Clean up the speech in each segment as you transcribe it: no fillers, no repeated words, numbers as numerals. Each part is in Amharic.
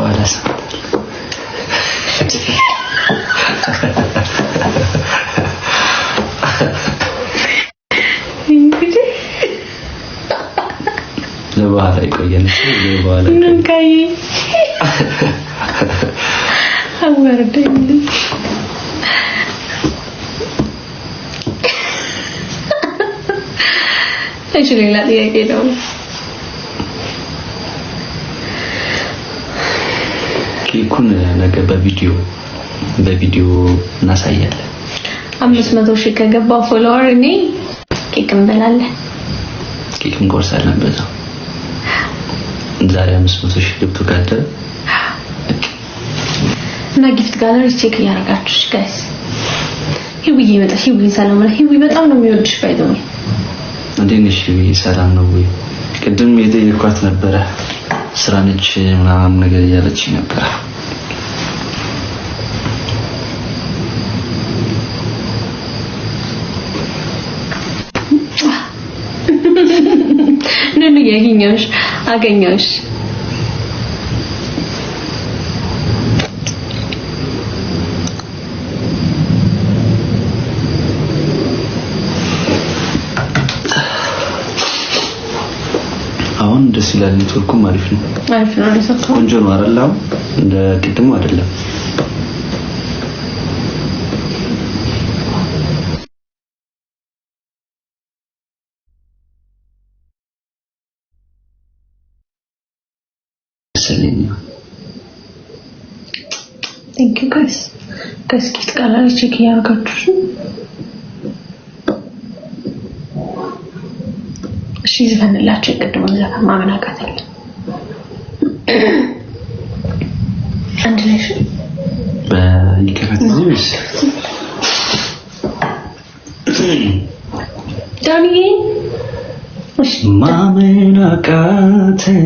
በኋላስ ለበኋላ ይቆየን ለበኋላ እንካይ አወርደኝ እሺ ሌላ ጥያቄ ነው ኬኩን ነገ በቪዲዮ እናሳያለን 500 ሺህ ከገባ ፎሎወር እኔ ኬክ እንበላለን ኬክ እንቆርሳለን በዛው ዛሬ 500 ሺህ ገብቶ ካለ እና ጊፍት ጋለሪ ቼክ ያደርጋችሁ ጋይስ ሂዊ ይመጣ ሂዊ ሰላም ነው ሂዊ በጣም ነው የሚወድሽ ባይዘው እንዴንሽ ሂዊ ሰላም ነው ወይ ቅድም የጠየኳት ነበር ስራ ነች ምናምን ነገር ያለች ነበር ነን ያገኘሽ አገኘሽ አሁን ደስ ይላል ኔትወርኩም አሪፍ ነው ለሰው ቆንጆ ነው አይደለም እንደ ቅድሙ አይደለም Thank you guys ጊፍት ጋለሪ ቼክ ያደርጋችሁ እሺ ዘፈንላችሁ ቅድም ዘፈን ማመናቀተል አንድ ላይ እሺ በይከፈትልሽ ዳኒ ማመናቀተኝ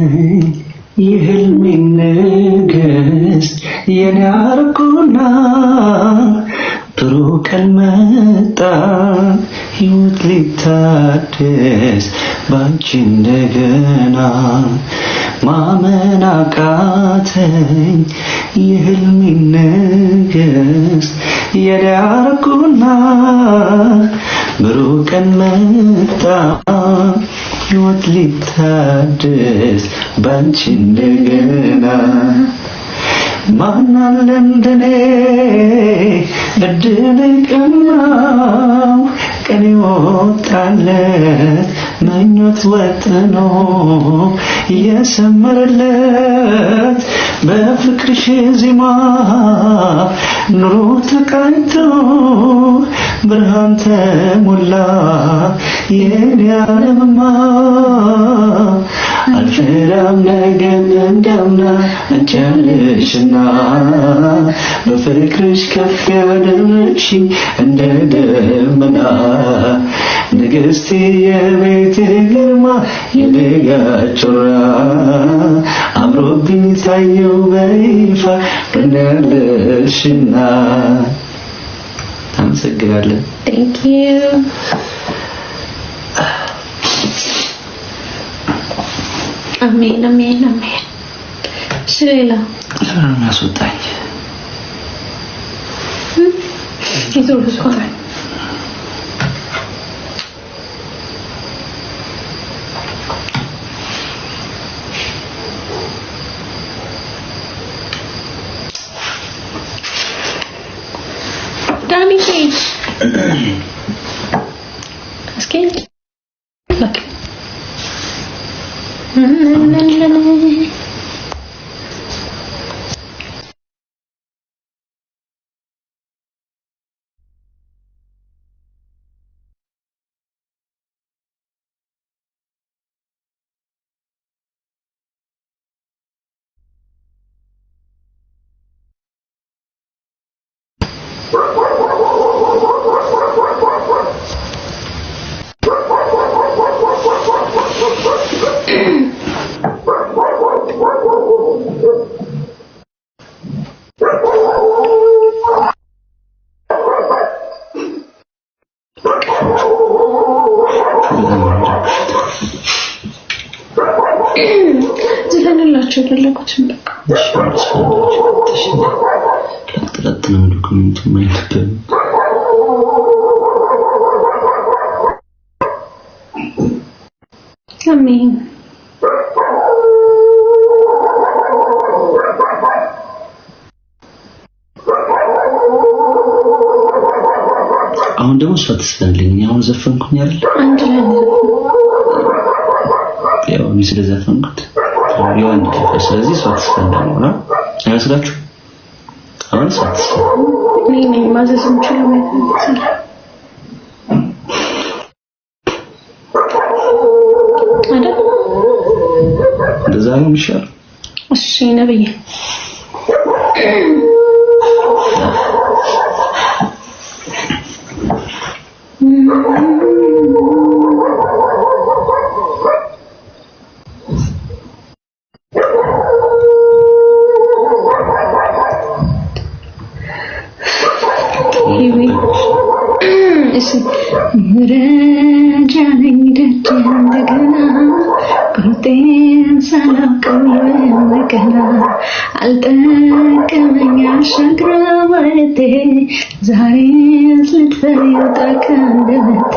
የህልሜን ንግስት የኔ አርጎና ጥሩ ቀን መጣ ሕይወት ሊታደስ ባንቺ እንደገና ማመን አቃተኝ የህልሜን ንግስት የኔ አርጎና ጥሩ ቀን መጣ ሕይወት ሊታደስ ባንቺ እንደገና ማን አለ እንደኔ እድል ቀናው ቀን ይወጣለት ምኞት ወጥኖ የሰመረለት በፍቅርሽ ዜማ ኑሮ ተቃኝቶ ብርሃን ተሞላ የኔ ዓለምማ አልፈራም ነገን እንደምና አንቺ በፍቅርሽ ከፍ ያደረግሽ እንደ ደመና ንግስቴ የቤቴ ግርማ የነጋቾራ አምሮብኝ ታየው በይፋ እንደለሽና አመሰግናለሁ Thank you አሜን ሽሌላ ያስወጣኝ ይዞርስ ሆነ ዳኒ እስኪ look ፈለኩት በቃ ከተለጠነ ዶክመንት ማይነበር አሜን አሁን ደግሞ ሰጥስልኝ አሁን ዘፈንኩኝ አይደል አንድ ላይ ያው ስለዘፈንኩት ያው አንድ ስለዚህ ሰጥስልኝ ነው አይመስላችሁ አሁን ሰጥስልኝ ነኝ ማዘዝ እንችላለን አይደል እንደዛ ነው የሚሻል እሺ ነብይ ረጃነኝ ደጅ እንደገና ቁርጤን ሳላውቀው መገና አልጠቀመኝ አሻግራ ማለቴ ዛሬ ልትፈሪ ወጣ ከአንደበቴ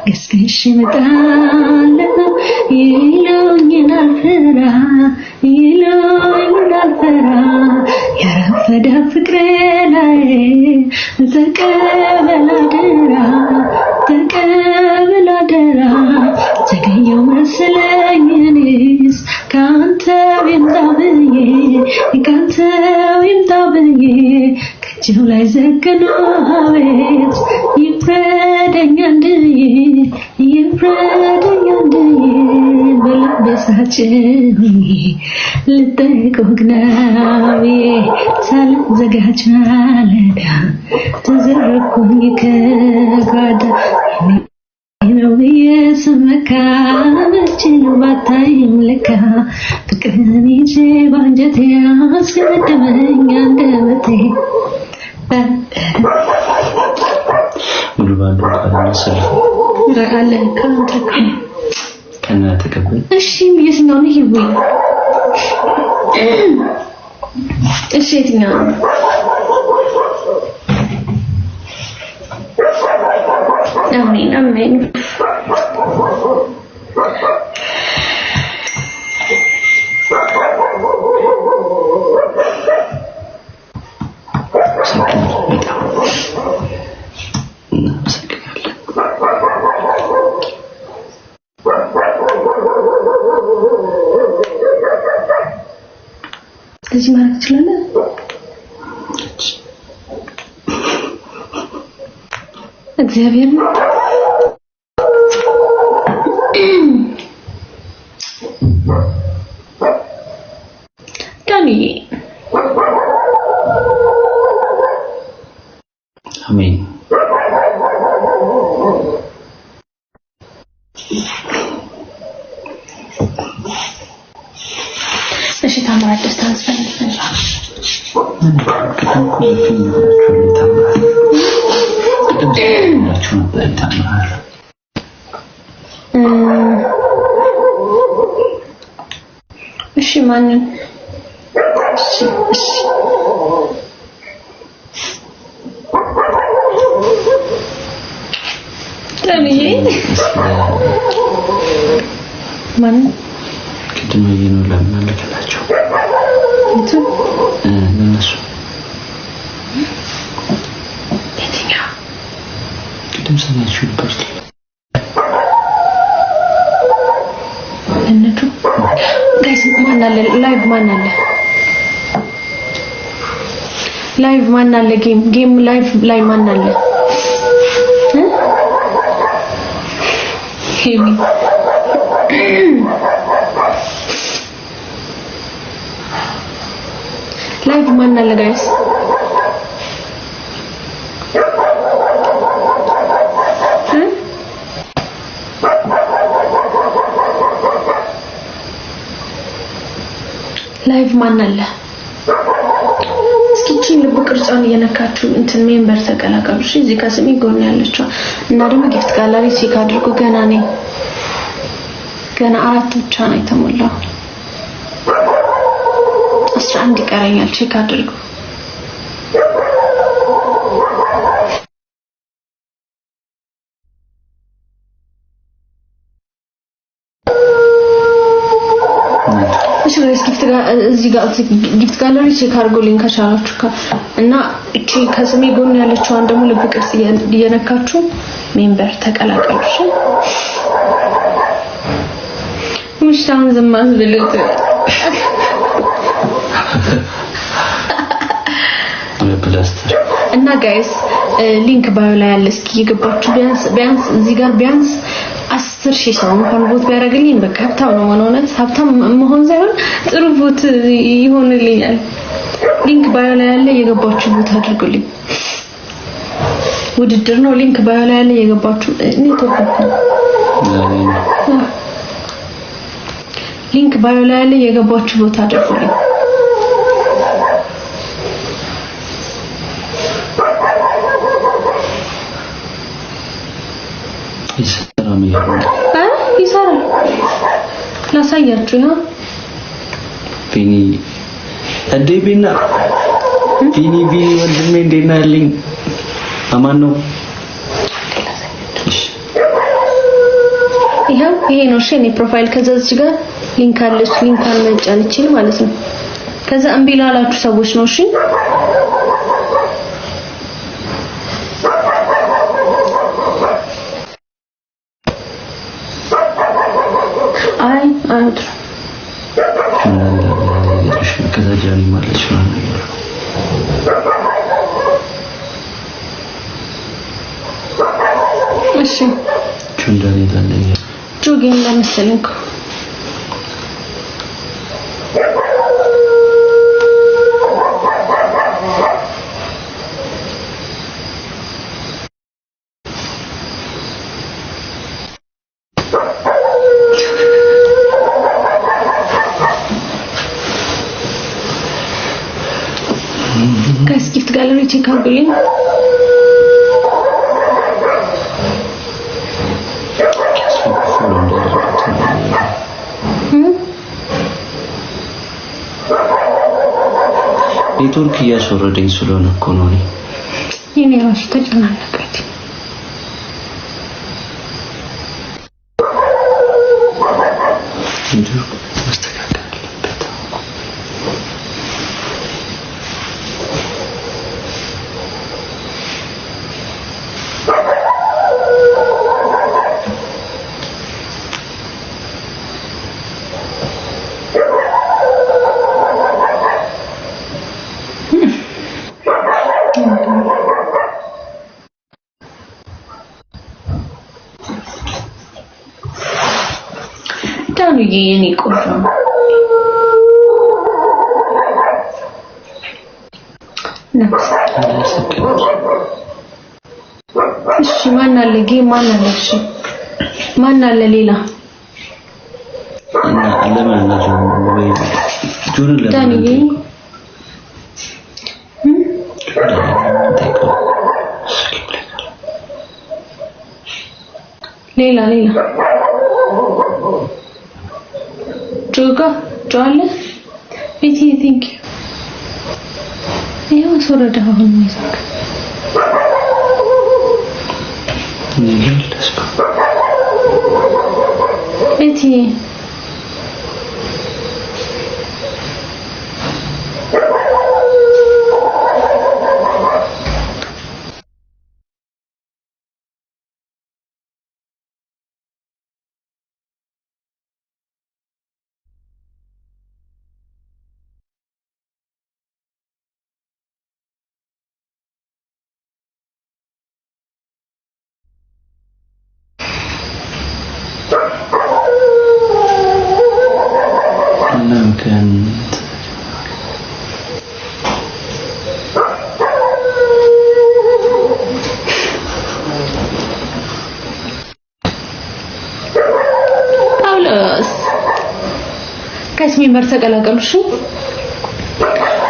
ገስግሽ እመጣለሁ ይለውኝን አልፈራ ያረፈደ ፍቅሬ ላይ ተቀበል አደራ ዘገየው መሰለኝ እኔስ ካንተ ይምጣ ብዬ ከእጅው ላይ ዘገኖ አቤት ይፍረደኝ አንድዬ በልቤሳጭኝ ልጠይቀው ግናቤ ሳልዘጋጅ ማለዳ ተዘረኩኝ ከጓዳ ነው የስመካ መችን ባታይም ለካ ፍቅርን ይዤ ባንጀቴ አስገደመኝ አንደበቴ ሙሉ ባንዱ ካለሰለ ረአለ ካንተከ ከና ተቀበል እሺ የትኛው ነው ይሁን እሺ የትኛው አሜን እዚህ ማለት ይችላል እግዚአብሔር ዳኒ አሜን እሺ ታማራ ደስታን ስፈልግ ከተንኩ ታማራ እሺ ማንን እሺ ዳኒ ማን ቅድም ይሄን ለማለከላቸው እነሱ የትኛው ቅድም ሰማችሁ ፖስት እነቱ ጋይስ ማን አለ ላይቭ ማን አለ ጌም ላይቭ ላይ ማን አለ ሄሚ ላይቭ ማን አለ ጋይስ ላይቭ ማን አለ እስኪ ልብ ቅርጻውን እየነካችሁ እንትን ሜምበር ተቀላቀሉ እሺ እዚህ ከስሚ ጎን ያለችው እና ደግሞ ጊፍት ጋላሪ ቼክ አድርጉ ገና 4 ብቻ ነው የተሞላው አንድ ቀረኛል ቼክ አድርጉ እሺ እዚህ ጋር ጊፍት ጋለሪ ቼክ አድርጉልኝ ከቻላችሁ እና እቺ ከስሜ ጎን ያለችው አንድ ደግሞ ልብ ቅርጽ እየነካችሁ ሜምበር ተቀላቀሉ እሺ ሙሽታን ዘማን ብሉት ፕላስተር እና ጋይስ ሊንክ ባዮ ላይ ያለ እስኪ ይገባችሁ ቢያንስ እዚህ ጋር ቢያንስ 10,000 ሰው እንኳን ቮት ቢያደርግልኝ በቃ ሀብታም ነው ማለት ሀብታም መሆን ሳይሆን ጥሩ ቮት ይሆንልኛል ሊንክ ባዮ ላይ ያለ የገባችሁ ቮት አድርጉልኝ ውድድር ነው ሊንክ ባዮ ላይ ያለ የገባችሁ ኔትወርክ ሊንክ ባዮ ላይ ያለ የገባችሁ ቮት አድርጉልኝ ይሰራል ላሳያችሁ ነው ቢኒ ቢኒ ወንድሜ እንደና ያለኝ አማን ነው ይሄ ነው ሸኔ ፕሮፋይል ከዛች ጋር ሊንክ አለች ሊንክ አልመጫን ይችላል ማለት ነው ከዛ እንቢላላችሁ ሰዎች ነው እሺ አንድ ከዛ ጃኒ ማለት ነው እሺ ቹንዳኒ ታለኝ ጆጌን ለምሳሌንኩ guys gift gallery check አድርጉልኝ ኔትወርክ እያስወረደኝ ስለሆነ እኮ ነው የኔ ራሱ ተጨናነቀች የኔ ቆንጆ ነፍስ እሺ ማን አለ ጌም ማን አለ እሺ ማን አለ ሌላ እና ለማን ነው ወይ ጆን ለማን ሌላ Joga, Jolle, what do you think? I was already having music. Let's go. Betty. ከስሚ መር ተቀላቀሉሽ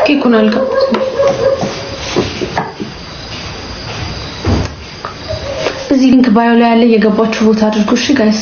ኬኩን አልቀምጥ እዚህ ሊንክ ባዮ ላይ ያለ የገባችሁ ቦታ አድርጉ እሺ ጋይስ